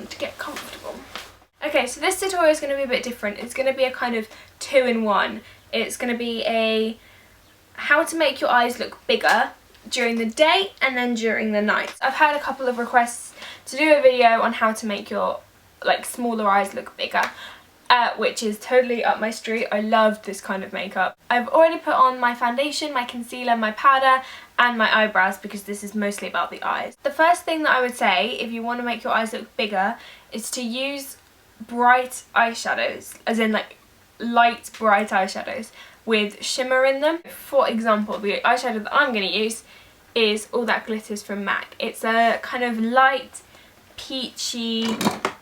want to get comfortable. Okay, so this tutorial is going to be a bit different. It's going to be a kind of 2-in-1. It's going to be a how to make your eyes look bigger during the day and then during the night. I've had a couple of requests to do a video on how to make your smaller eyes look bigger, which is totally up my street. I love this kind of makeup. I've already put on my foundation, my concealer, my powder and my eyebrows because this is mostly about the eyes. The first thing that I would say if you want to make your eyes look bigger is to use bright eyeshadows, as in light bright eyeshadows with shimmer in them. For example, the eyeshadow that I'm going to use is All That Glitters from MAC. It's a kind of light, peachy,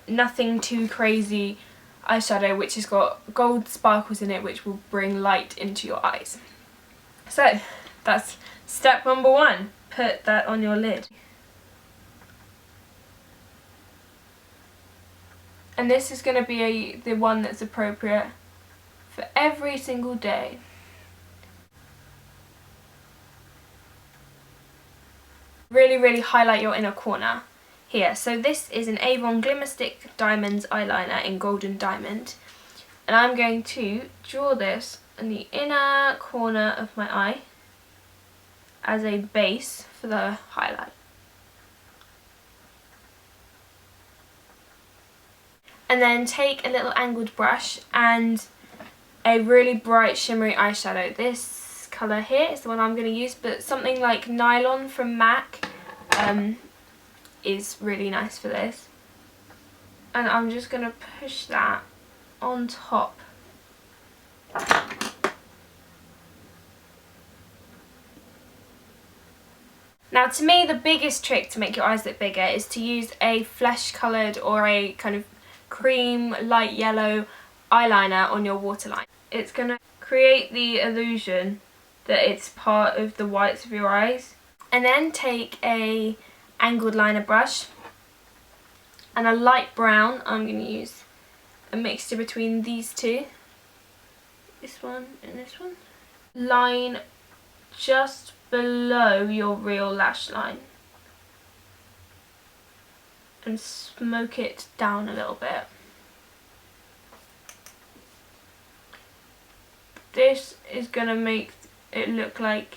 nothing too crazy eyeshadow which has got gold sparkles in it which will bring light into your eyes. So that's step number 1. Put that on your lid. And this is going to be the one that's appropriate for every single day. Really highlight your inner corner here. So this is an Avon Glimmerstick Diamonds eyeliner in Golden Diamond. And I'm going to draw this in the inner corner of my eye as a base for the highlight. And then take a little angled brush and a really bright shimmery eyeshadow. This colour here is the one I'm going to use, but something like Nylon from MAC is really nice for this. And I'm just going to push that on top. Now to me the biggest trick to make your eyes look bigger is to use a flesh coloured or a kind of cream light yellow eyeliner on your waterline. It's going to create the illusion that it's part of the whites of your eyes. And then take a angled liner brush and a light brown. I'm going to use a mixture between these two, this one and this one. Line just below your real lash line and smoke it down a little bit. This is going to make it look like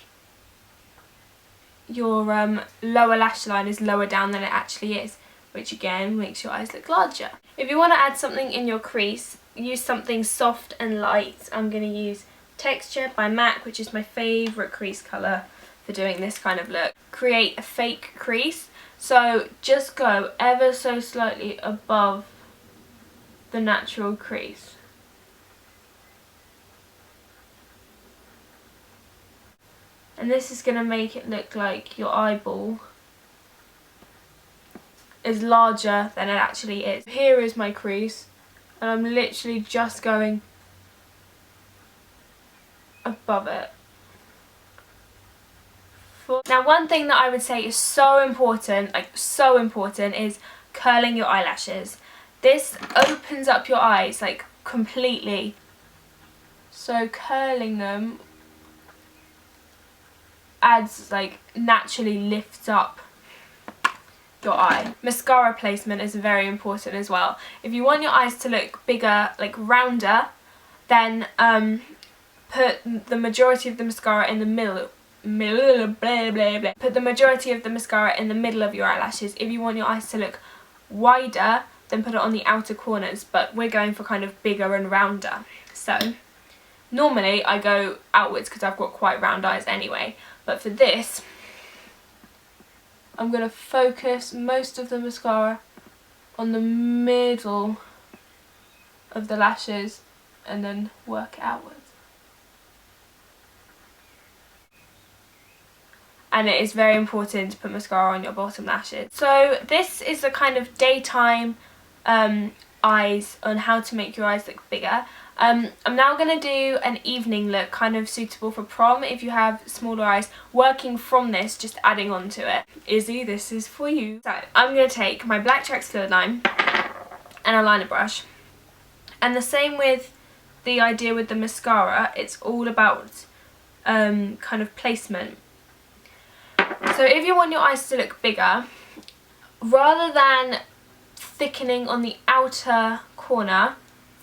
your lower lash line is lower down than it actually is, which again makes your eyes look larger. If you want to add something in your crease, use something soft and light. I'm going to use Texture by MAC, which is my favourite crease colour for doing this kind of look. Create a fake crease. So just go ever so slightly above the natural crease. And this is going to make it look like your eyeball is larger than it actually is. Here is my crease and I'm literally just going above it. Now one thing that I would say is so important, is curling your eyelashes. This opens up your eyes completely. So curling them adds naturally lifts up your eye. Mascara placement is very important as well. If you want your eyes to look bigger, rounder, then put the majority of the mascara in the middle. Put the majority of the mascara in the middle of your eyelashes. If you want your eyes to look wider, then put it on the outer corners, but we're going for kind of bigger and rounder. So normally I go outwards because I've got quite round eyes anyway, but for this I'm going to focus most of the mascara on the middle of the lashes and then work outwards. And it is very important to put mascara on your bottom lashes. So this is the kind of daytime eyes on how to make your eyes look bigger. I'm now going to do an evening look, kind of suitable for prom if you have smaller eyes. Working from this, just adding on to it. Izzy, this is for you. So I'm going to take my black Trax fluid line and a liner brush. And the same with the idea with the mascara, it's all about kind of placement. So if you want your eyes to look bigger, rather than thickening on the outer corner,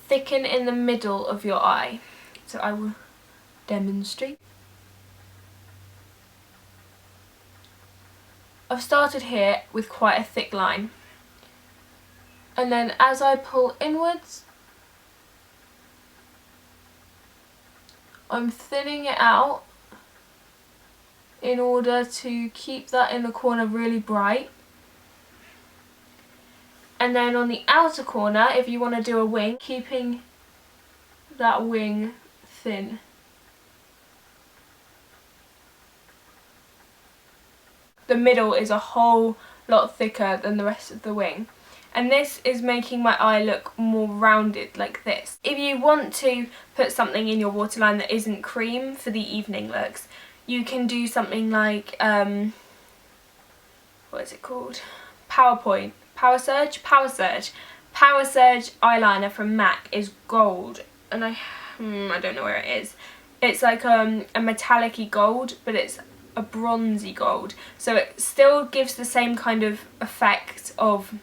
thicken in the middle of your eye. So I will demonstrate. I've started here with quite a thick line, and then as I pull inwards, I'm thinning it out in order to keep that inner corner really bright. And then on the outer corner, if you want to do a wing, keeping that wing thin. The middle is a whole lot thicker than the rest of the wing. And this is making my eye look more rounded, like this. If you want to put something in your waterline that isn't cream for the evening looks, you can do something like, what is it called? Power Surge eyeliner from MAC is gold, and I don't know where it is. It's like a metallic-y gold, but it's a bronzy gold, so it still gives the same kind of effect of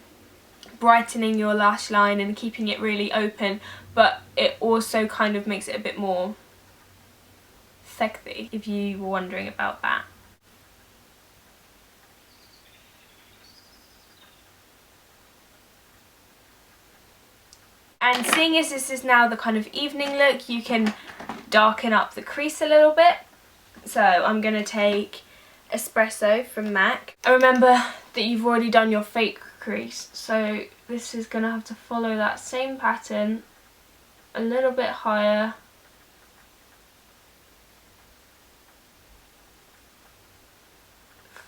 brightening your lash line and keeping it really open, but it also kind of makes it a bit more sexy, if you were wondering about that. And seeing as this is now the kind of evening look, you can darken up the crease a little bit. So I'm going to take Espresso from MAC. And remember that you've already done your fake crease, so this is going to have to follow that same pattern a little bit higher.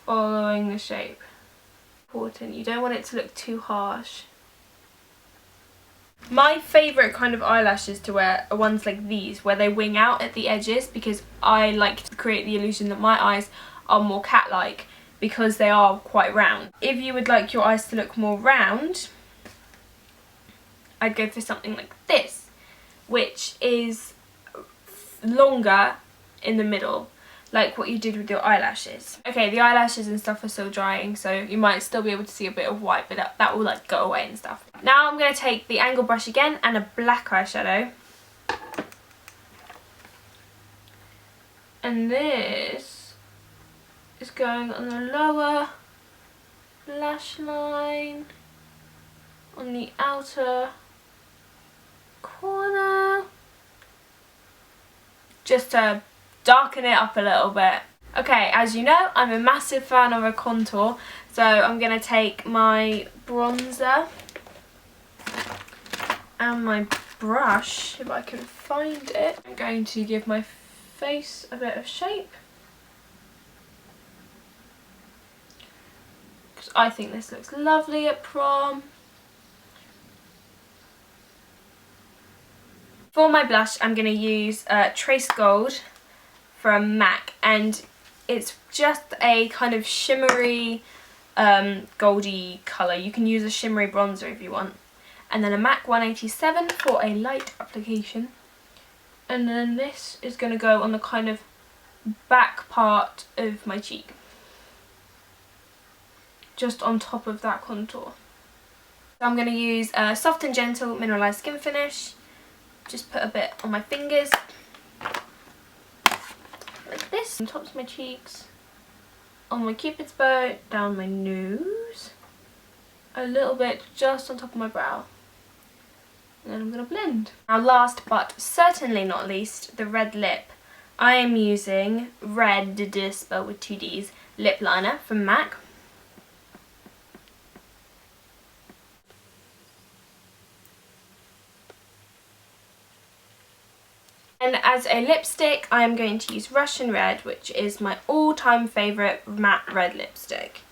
Following the shape. Important, you don't want it to look too harsh. My favourite kind of eyelashes to wear are ones like these, where they wing out at the edges, because I like to create the illusion that my eyes are more cat-like because they are quite round. If you would like your eyes to look more round, I'd go for something like this, which is longer in the middle, like what you did with your eyelashes. Okay, the eyelashes and stuff are still drying, so you might still be able to see a bit of white, but that will like go away and stuff. Now I'm going to take the angle brush again and a black eyeshadow. And this is going on the lower lash line, on the outer corner, just to darken it up a little bit. Okay, as you know, I'm a massive fan of a contour, so I'm going to take my bronzer and my brush, if I can find it. I'm going to give my face a bit of shape, because I think this looks lovely at prom. For my blush, I'm going to use Trace Gold from MAC, and it's just a kind of shimmery goldy colour. You can use a shimmery bronzer if you want. And then a MAC 187 for a light application. And then this is going to go on the kind of back part of my cheek, just on top of that contour. So I'm going to use a Soft and Gentle Mineralized Skin Finish. Just put a bit on my fingers, like this, on tops of my cheeks, on my cupid's bow, down my nose, a little bit just on top of my brow. And then I'm going to blend. Now last but certainly not least, the red lip. I am using Red, spelled with 2 Ds, lip liner from MAC. And as a lipstick, I am going to use Russian Red, which is my all-time favourite matte red lipstick.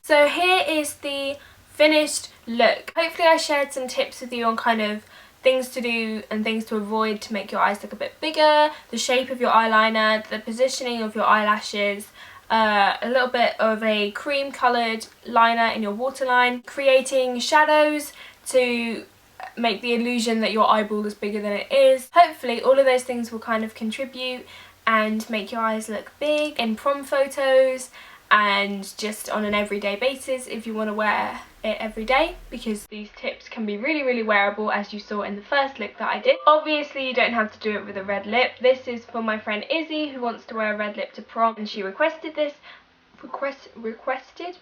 So here is the finished look. Hopefully I shared some tips with you on kind of things to do and things to avoid to make your eyes look a bit bigger, the shape of your eyeliner, the positioning of your eyelashes, a little bit of a cream coloured liner in your waterline, creating shadows to make the illusion that your eyeball is bigger than it is. Hopefully all of those things will kind of contribute and make your eyes look big in prom photos and just on an everyday basis if you want to wear it every day, because these tips can be really wearable, as you saw in the first look that I did. Obviously you don't have to do it with a red lip. This is for my friend Izzy, who wants to wear a red lip to prom, and she requested this. Requested?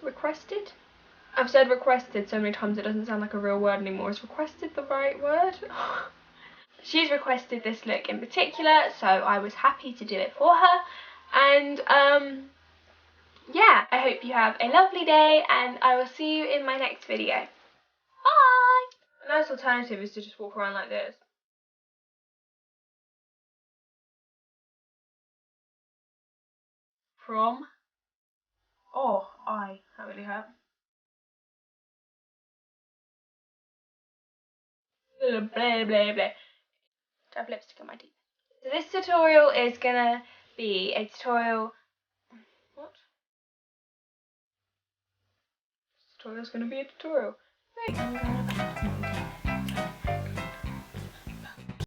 I've said requested so many times it doesn't sound like a real word anymore. Is requested the right word? She's requested this look in particular, so I was happy to do it for her. And yeah, I hope you have a lovely day, and I will see you in my next video. Bye! A nice alternative is to just walk around like this. Prom. Oh, that really hurt. Blah, blah, blah. I have lipstick on my teeth. So this tutorial is gonna be a tutorial. What? This tutorial is gonna be a tutorial. Right.